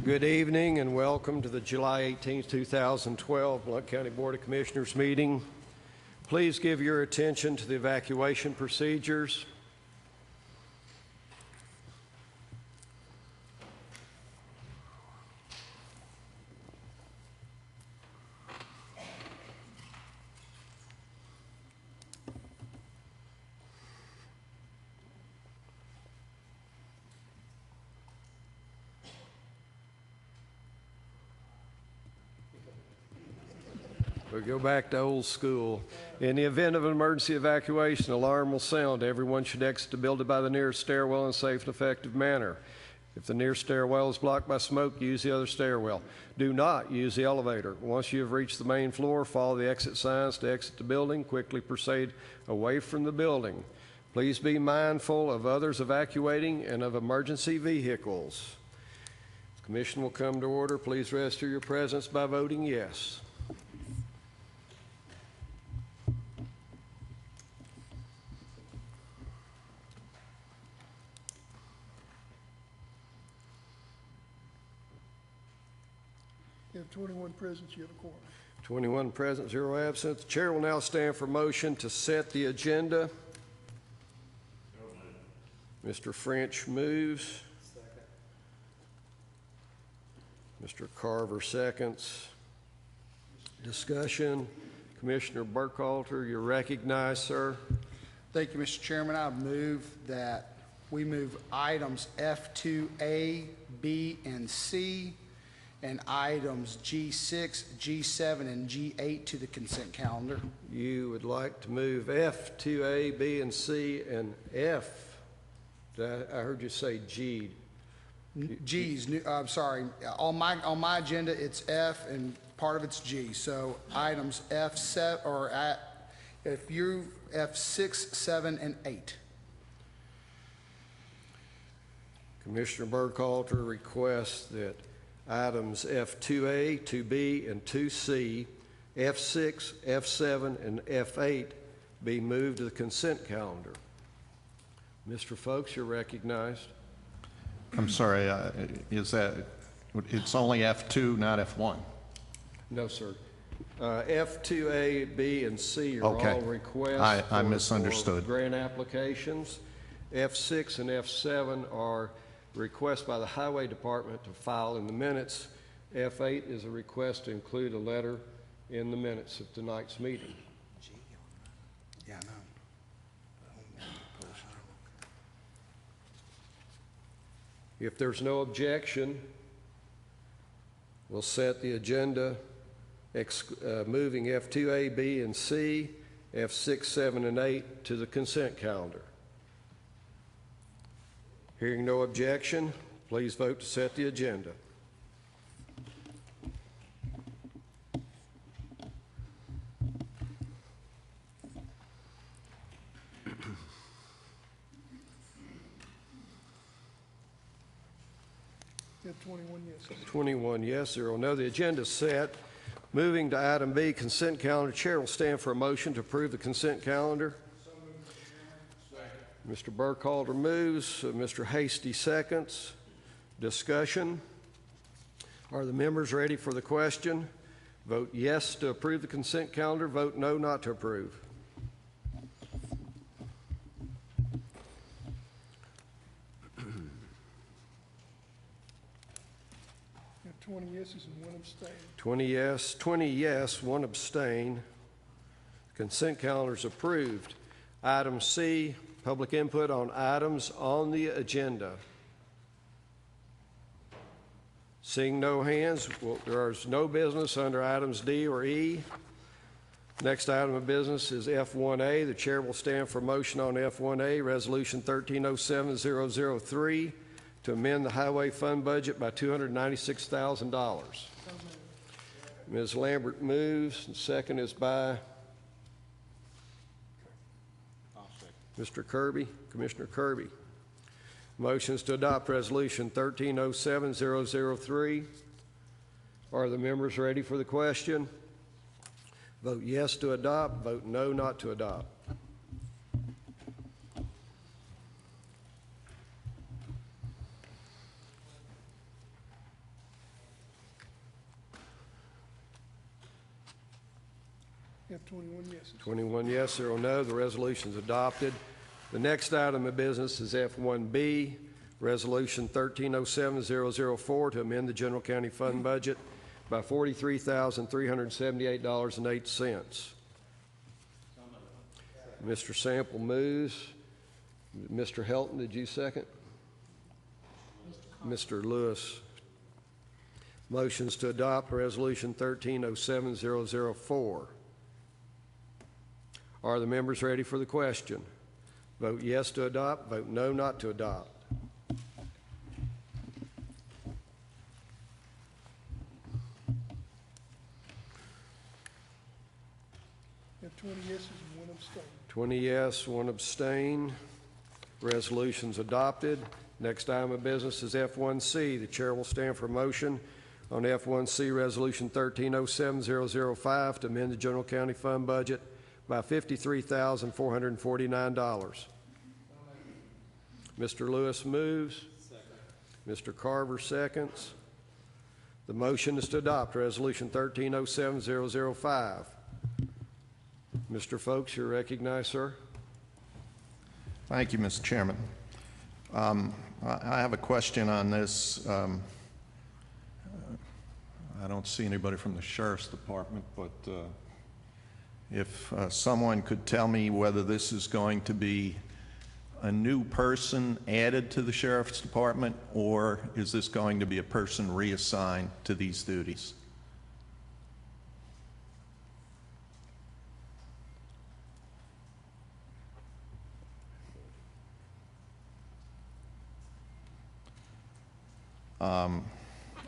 Good evening and welcome to the July 18, 2012 Blount County Board of Commissioners meeting. Please give your attention to the evacuation procedures. We'll go back to old school. In the event of an emergency evacuation, an alarm will sound. Everyone should exit the building by the nearest stairwell in a safe and effective manner. If the nearest stairwell is blocked by smoke, use the other stairwell. Do not use the elevator. Once you have reached the main floor, follow the exit signs to exit the building. Quickly proceed away from the building. Please be mindful of others evacuating and of emergency vehicles. The commission will come to order. Please register your presence by voting yes. You have 21 present, you have a quorum. 21 present, 0 absent. The chair will now stand for motion to set the agenda. Mr. French moves. Second. Mr. Carver seconds. Discussion. Commissioner Burkhalter, you're recognized, sir. Thank you, Mr. Chairman. I move that we move items F2A, B, and C, and items G6, G7, and G8 to the consent calendar. You would like to move F, 2A, B, and C, and F. I heard you say G. G's, I'm sorry. On my agenda, it's F, and part of it's G. So items F7, or if you F6, 7, and 8. Commissioner Burkhalter requests that items F2A, 2B, and 2C, F6, F7, and F8 be moved to the consent calendar. Mr. Folks, you're recognized. I'm sorry, is that, it's only F2, not F1? No, sir. F2A, B, and C are okay. all requests I misunderstood. for grant applications. F6 and F7 are requests by the Highway Department to file in the minutes. F8 is a request to include a letter in the minutes of tonight's meeting. Yeah, I know. If there's no objection, we'll set the agenda moving F2A, B, and C, F6, 7, and 8 to the consent calendar. Hearing no objection, please vote to set the agenda. You have 21 yes. 21 yes, 0 no. The agenda is set. Moving to item B, consent calendar. Chair will stand for a motion to approve the consent calendar. Mr. Burkhalter moves. Mr. Hasty seconds. Discussion. Are the members ready for the question? Vote yes to approve the consent calendar. Vote no not to approve. You have 20 yeses and 1 abstain. 20 yes, 1 abstain. Consent calendar is approved. Item C, public input on items on the agenda. Seeing no hands, there is no business under items D or E. Next item of business is F1A. The chair will stand for motion on F1A, Resolution 1307-003, to amend the highway fund budget by $296,000. Ms. Lambert moves, and second is by Mr. Kirby, Commissioner Kirby. Motions to adopt Resolution 1307-003. Are the members ready for the question? Vote yes to adopt, vote no not to adopt. Have 21 yeses. 21 yes, 0 no. The resolution is adopted. The next item of business is F1B, Resolution 1307-004, to amend the general county fund budget by $43,378.08. Mr. Sample moves. Mr. Helton, did you second? Mr. Lewis. Motions to adopt Resolution 1307-004. Are the members ready for the question? Vote yes to adopt, vote no not to adopt. Have 20 yeses and 1 abstain. 20 yes, 1 abstain. Resolution's adopted. Next item of business is F1C. The chair will stand for a motion on F1C Resolution 1307-005 to amend the general county fund budget by $53,449. Mr. Lewis moves. Mr. Carver seconds. The motion is to adopt Resolution 1307-005. Mr. Folks, you're recognized, sir. Thank you, Mr. Chairman. I have a question on this. I don't see anybody from the Sheriff's Department, but if someone could tell me whether this is going to be a new person added to the Sheriff's Department, or is this going to be a person reassigned to these duties?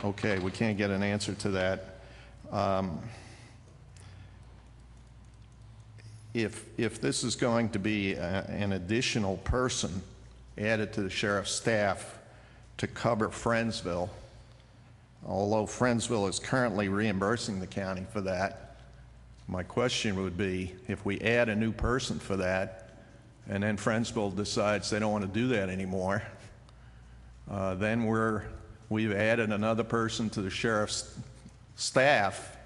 Okay, we can't get an answer to that. If this is going to be an additional person added to the sheriff's staff to cover Friendsville, although Friendsville is currently reimbursing the county for that, my question would be, if we add a new person for that, and then Friendsville decides they don't want to do that anymore, then we've added another person to the sheriff's staff.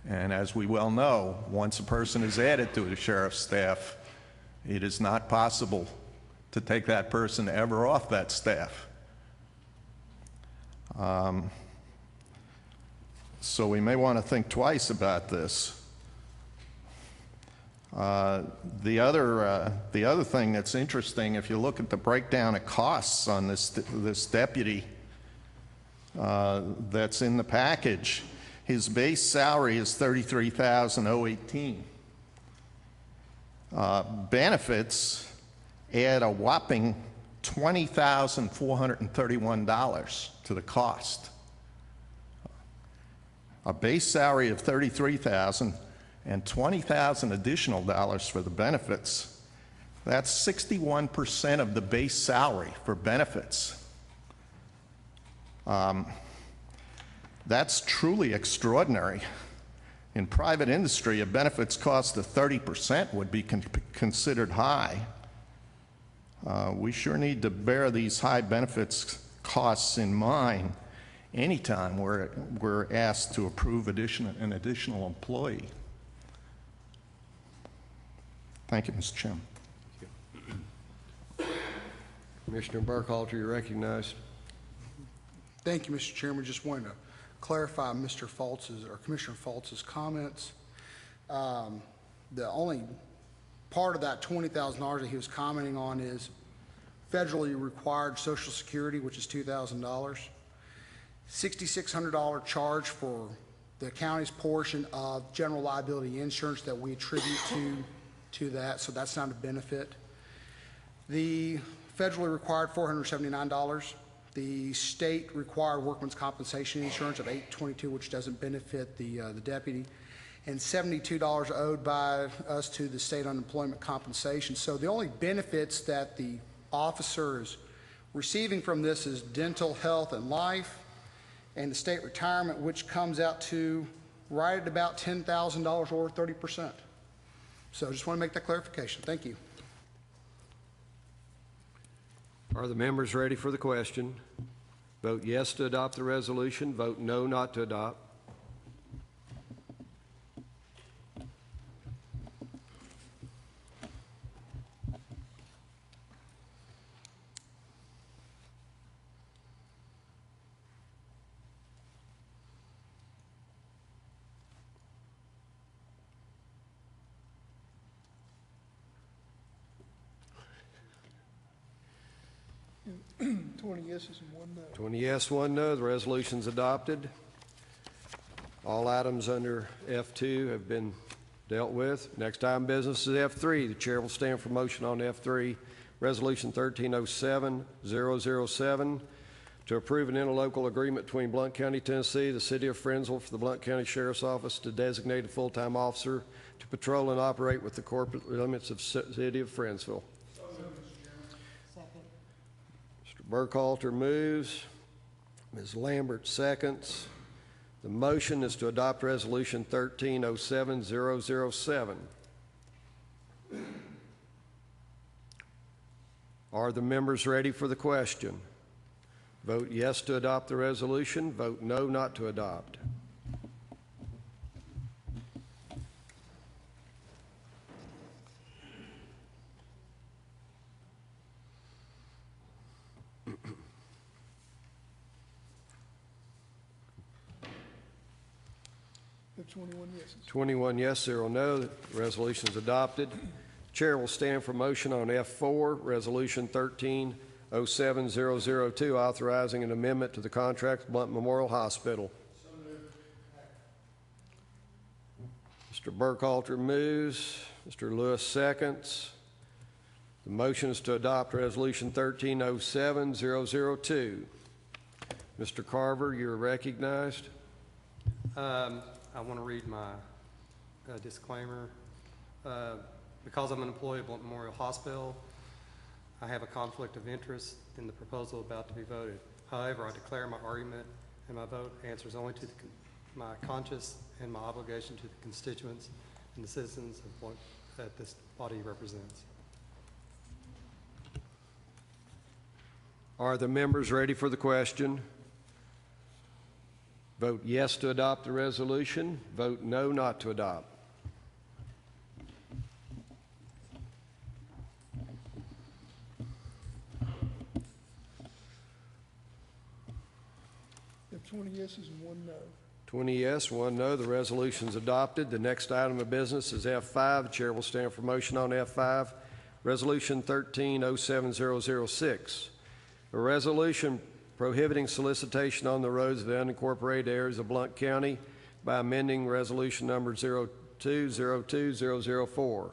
And as we well know, once a person is added to the sheriff's staff, it is not possible to take that person ever off that staff. So we may want to think twice about this. The other thing that's interesting, if you look at the breakdown of costs on this deputy that's in the package, his base salary is $33,018. Benefits add a whopping $20,431 to the cost. A base salary of $33,000 and $20,000 additional dollars for the benefits. That's 61% of the base salary for benefits. That's truly extraordinary. In private industry, a benefits cost of 30% would be considered high. We sure need to bear these high benefits costs in mind anytime we're asked to approve an additional employee. Thank you, Mr. Chairman. Commissioner Burkhalter, you're recognized. Thank you, Mr. Chairman. Just wanted to clarify Mr. Fultz's or Commissioner Fultz's comments. The only part of that $20,000 that he was commenting on is federally required Social Security, which is $2,000, $6,600 charge for the county's portion of general liability insurance that we attribute to that, so that's not a benefit. The federally required $479. The state required workman's compensation insurance of $822, which doesn't benefit the deputy, and $72 owed by us to the state unemployment compensation. So the only benefits that the officer is receiving from this is dental, health, and life, and the state retirement, which comes out to right at about $10,000 or 30%. So I just want to make that clarification. Thank you. Are the members ready for the question? Vote yes to adopt the resolution. Vote no not to adopt. 20 yeses and 1 no. 20 yes, 1 no. The resolution's adopted. All items under F2 have been dealt with. Next item of business is F3. The chair will stand for motion on F3, Resolution 1307-007, to approve an interlocal agreement between Blount County, Tennessee, the City of Friendsville, for the Blount County Sheriff's Office to designate a full-time officer to patrol and operate with the corporate limits of City of Friendsville. Mr. Burkhalter moves. Ms. Lambert seconds. The motion is to adopt Resolution 1307-007. Are the members ready for the question? Vote yes to adopt the resolution. Vote no not to adopt. We have 21 yeses. 21 yes, 0 no. The resolution is adopted. Chair will stand for motion on F4, Resolution 1307-002, authorizing an amendment to the contract with Blount Memorial Hospital. Mr. Burkhalter moves. Mr. Lewis seconds. The motion is to adopt Resolution 1307-002. Mr. Carver, you're recognized. I want to read my disclaimer. Because I'm an employee of Blount Memorial Hospital, I have a conflict of interest in the proposal about to be voted. However, I declare my argument and my vote answers only to my conscience and my obligation to the constituents and the citizens of Blount that this body represents. Are the members ready for the question? Vote yes to adopt the resolution. Vote no not to adopt. We have 20 yeses and 1 no. 20 yes, 1 no. The resolution is adopted. The next item of business is F5. The chair will stand for motion on F5. Resolution 1307-006. A resolution prohibiting solicitation on the roads of the unincorporated areas of Blount County by amending Resolution Number 0202004.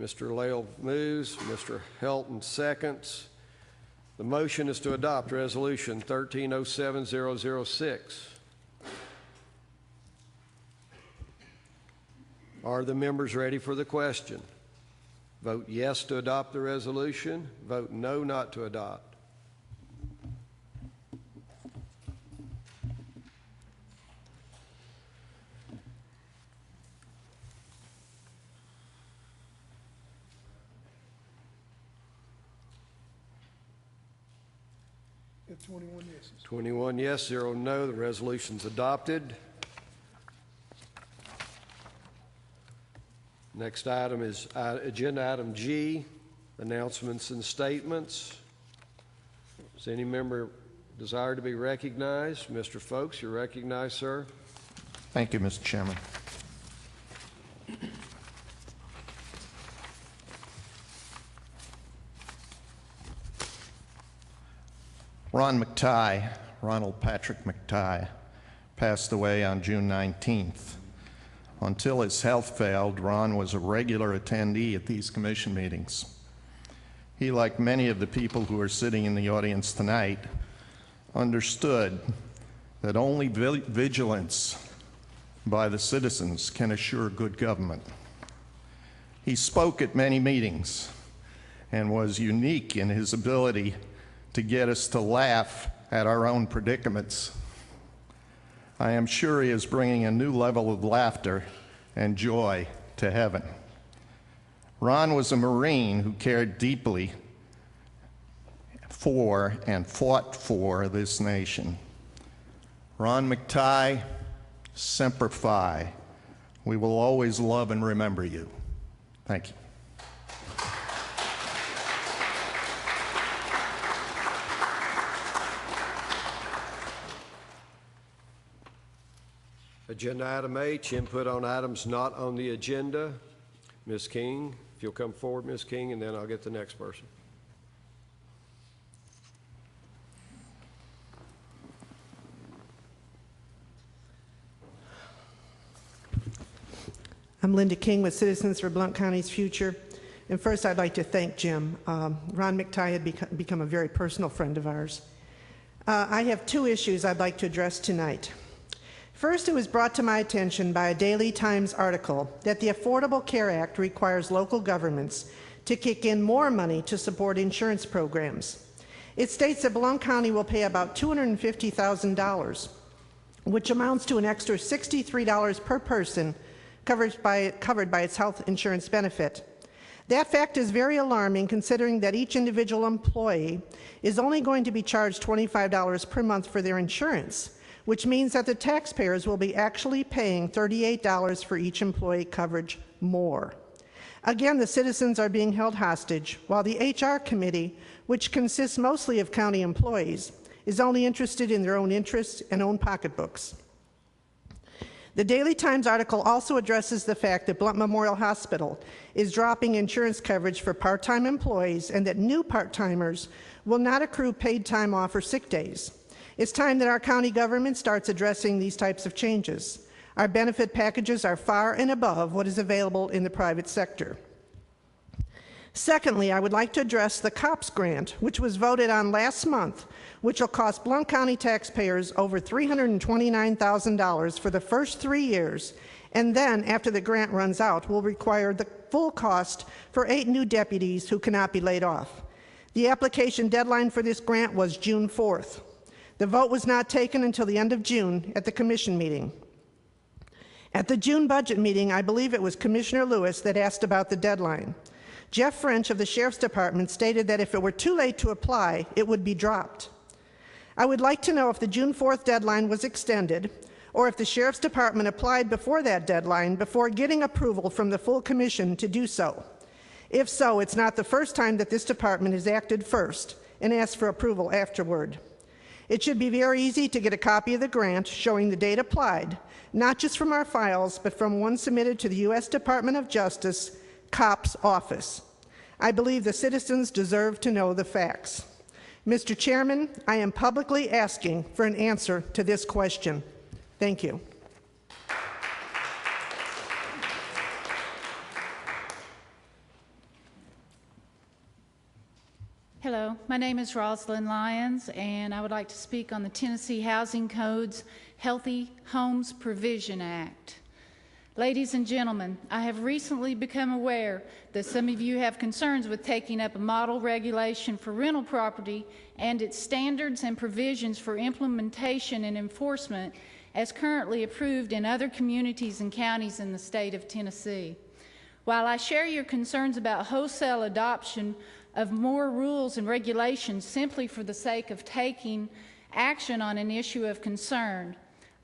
Mr. Lael moves. Mr. Helton seconds. The motion is to adopt Resolution 1307-006. Are the members ready for the question? Vote yes to adopt the resolution. Vote no not to adopt. We have 21 yeses. 21 yes, 0 no. The resolution's adopted. Next item is agenda item G, announcements and statements. Does any member desire to be recognized? Mr. Folks, you're recognized, sir. Thank you, Mr. Chairman. Ronald Patrick McTighe, passed away on June 19th. Until his health failed, Ron was a regular attendee at these commission meetings. He, like many of the people who are sitting in the audience tonight, understood that only vigilance by the citizens can assure good government. He spoke at many meetings and was unique in his ability to get us to laugh at our own predicaments. I am sure he is bringing a new level of laughter and joy to heaven. Ron was a Marine who cared deeply for and fought for this nation. Ron McTighe, Semper Fi. We will always love and remember you. Thank you. Agenda item H, input on items not on the agenda. Ms. King, if you'll come forward, Ms. King, and then I'll get the next person. I'm Linda King with Citizens for Blount County's Future. And first, I'd like to thank Jim. Ron McTighe had become a very personal friend of ours. I have two issues I'd like to address tonight. First, it was brought to my attention by a Daily Times article that the Affordable Care Act requires local governments to kick in more money to support insurance programs. It states that Blount County will pay about $250,000, which amounts to an extra $63 per person covered by its health insurance benefit. That fact is very alarming, considering that each individual employee is only going to be charged $25 per month for their insurance, which means that the taxpayers will be actually paying $38 for each employee coverage more. Again, the citizens are being held hostage, while the HR committee, which consists mostly of county employees, is only interested in their own interests and own pocketbooks. The Daily Times article also addresses the fact that Blount Memorial Hospital is dropping insurance coverage for part-time employees and that new part-timers will not accrue paid time off or sick days. It's time that our county government starts addressing these types of changes. Our benefit packages are far and above what is available in the private sector. Secondly, I would like to address the COPS grant, which was voted on last month, which will cost Blount County taxpayers over $329,000 for the first 3 years, and then, after the grant runs out, will require the full cost for 8 new deputies who cannot be laid off. The application deadline for this grant was June 4th. The vote was not taken until the end of June at the commission meeting. At the June budget meeting, I believe it was Commissioner Lewis that asked about the deadline. Jeff French of the Sheriff's Department stated that if it were too late to apply, it would be dropped. I would like to know if the June 4th deadline was extended, or if the Sheriff's Department applied before that deadline before getting approval from the full commission to do so. If so, it's not the first time that this department has acted first and asked for approval afterward. It should be very easy to get a copy of the grant showing the date applied, not just from our files, but from one submitted to the U.S. Department of Justice COPS office. I believe the citizens deserve to know the facts. Mr. Chairman, I am publicly asking for an answer to this question. Thank you. Hello, my name is Rosalind Lyons, and I would like to speak on the Tennessee Housing Code's Healthy Homes Provision Act. Ladies and gentlemen, I have recently become aware that some of you have concerns with taking up a model regulation for rental property and its standards and provisions for implementation and enforcement as currently approved in other communities and counties in the state of Tennessee. While I share your concerns about wholesale adoption of more rules and regulations simply for the sake of taking action on an issue of concern,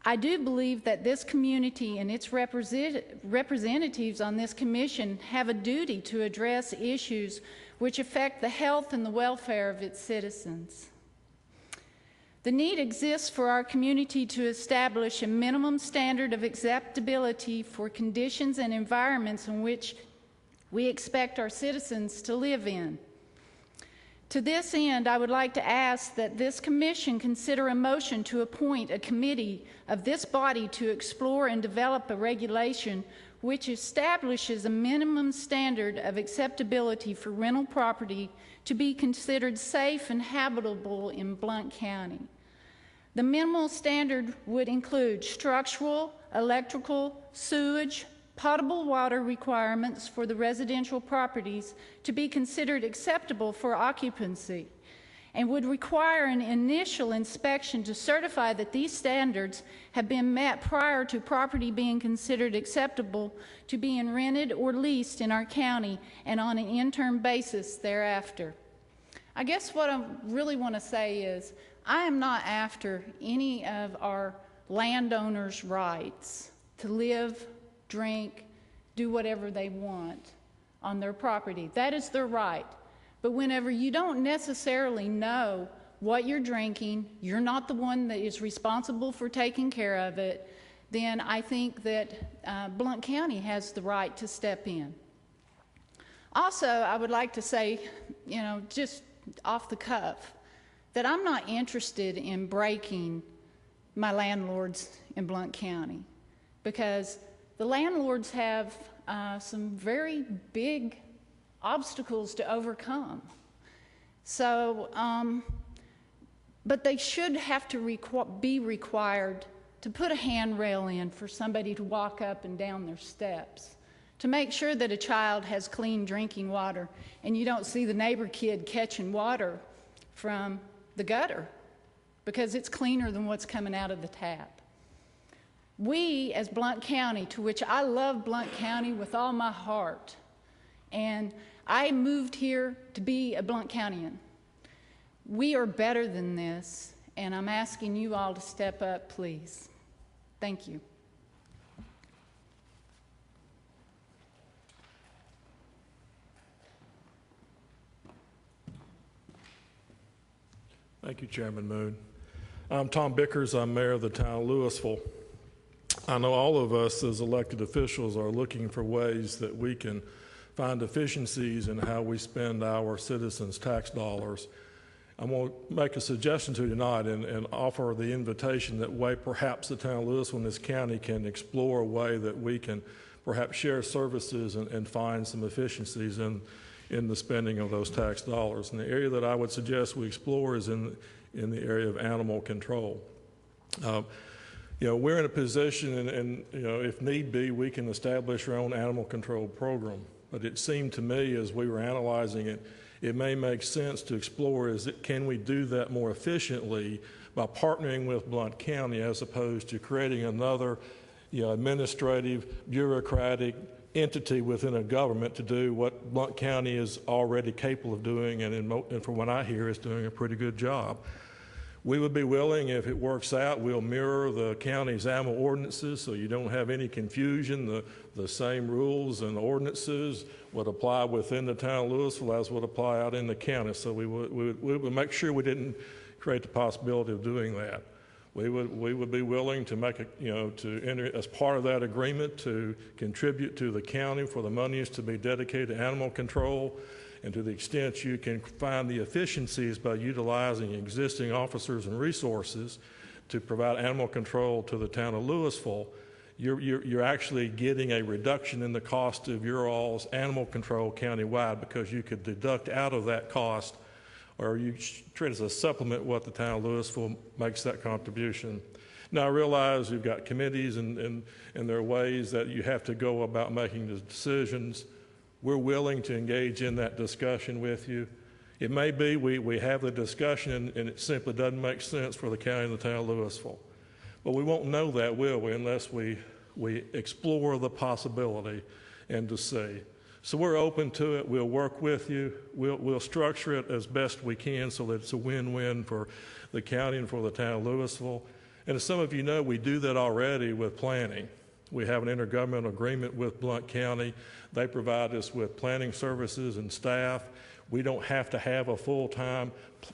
I do believe that this community and its representatives on this commission have a duty to address issues which affect the health and the welfare of its citizens. The need exists for our community to establish a minimum standard of acceptability for conditions and environments in which we expect our citizens to live in. To this end, I would like to ask that this commission consider a motion to appoint a committee of this body to explore and develop a regulation which establishes a minimum standard of acceptability for rental property to be considered safe and habitable in Blount County. The minimal standard would include structural, electrical, sewage, potable water requirements for the residential properties to be considered acceptable for occupancy, and would require an initial inspection to certify that these standards have been met prior to property being considered acceptable to being rented or leased in our county and on an interim basis thereafter. I guess what I really want to say is I am not after any of our landowners' rights to live, drink, do whatever they want on their property. That is their right. But whenever you don't necessarily know what you're drinking, you're not the one that is responsible for taking care of it, then I think that Blount County has the right to step in. Also, I would like to say, just off the cuff, that I'm not interested in breaking my landlords in Blount County, because the landlords have some very big obstacles to overcome. So, but they should have to be required to put a handrail in for somebody to walk up and down their steps, to make sure that a child has clean drinking water and you don't see the neighbor kid catching water from the gutter because it's cleaner than what's coming out of the tap. We, as Blount County, to which I love Blount County with all my heart, and I moved here to be a Blount Countyan. We are better than this, and I'm asking you all to step up, please. Thank you. Thank you, Chairman Moon. I'm Tom Bickers. I'm mayor of the town of Louisville. I know all of us as elected officials are looking for ways that we can find efficiencies in how we spend our citizens' tax dollars. I'm going to make a suggestion to you tonight and offer the invitation that way perhaps the town of Louisville and this county can explore a way that we can perhaps share services and find some efficiencies in the spending of those tax dollars. And the area that I would suggest we explore is in the area of animal control. You know, we're in a position, and you know, if need be, we can establish our own animal control program. But it seemed to me, as we were analyzing it, it may make sense to explore can we do that more efficiently by partnering with Blount County as opposed to creating another, you know, administrative, bureaucratic entity within a government to do what Blount County is already capable of doing, and from what I hear is doing a pretty good job. We would be willing, if it works out, we'll mirror the county's animal ordinances so you don't have any confusion. The same rules and ordinances would apply within the town of Louisville as would apply out in the county. So we would make sure we didn't create the possibility of doing that. We would be willing to make to enter as part of that agreement to contribute to the county for the monies to be dedicated to animal control. And to the extent you can find the efficiencies by utilizing existing officers and resources to provide animal control to the town of Louisville, you're actually getting a reduction in the cost of your all's animal control countywide, because you could deduct out of that cost, or you treat as a supplement what the town of Louisville makes that contribution. Now, I realize you've got committees and there are ways that you have to go about making the decisions. We're willing to engage in that discussion with you. It may be we have the discussion and it simply doesn't make sense for the county and the town of Louisville. But we won't know that, will we, unless we explore the possibility and to see. So we're open to it. We'll work with you. We'll structure it as best we can so that it's a win-win for the county and for the town of Louisville. And as some of you know, we do that already with planning. We have an intergovernmental agreement with Blount County. They provide us with planning services and staff. We don't have to have a full-time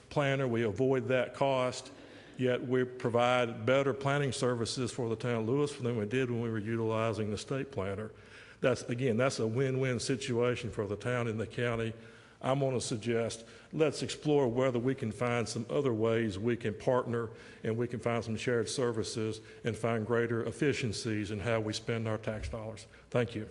planner. We avoid that cost, yet we provide better planning services for the town of Louisville than we did when we were utilizing the state planner. That's a win-win situation for the town and the county. I'm going to suggest let's explore whether we can find some other ways we can partner and we can find some shared services and find greater efficiencies in how we spend our tax dollars. Thank you.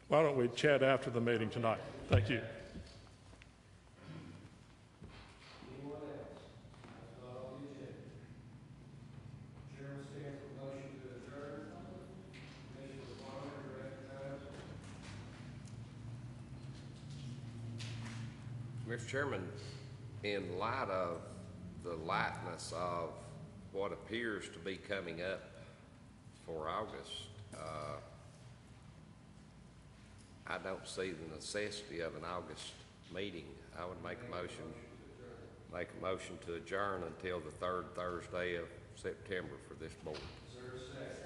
Why don't we chat after the meeting tonight? Thank you. Mr. Chairman, in light of the lightness of what appears to be coming up for August, I don't see the necessity of an August meeting. I would make a motion to adjourn until the third Thursday of September for this board. Is there a second?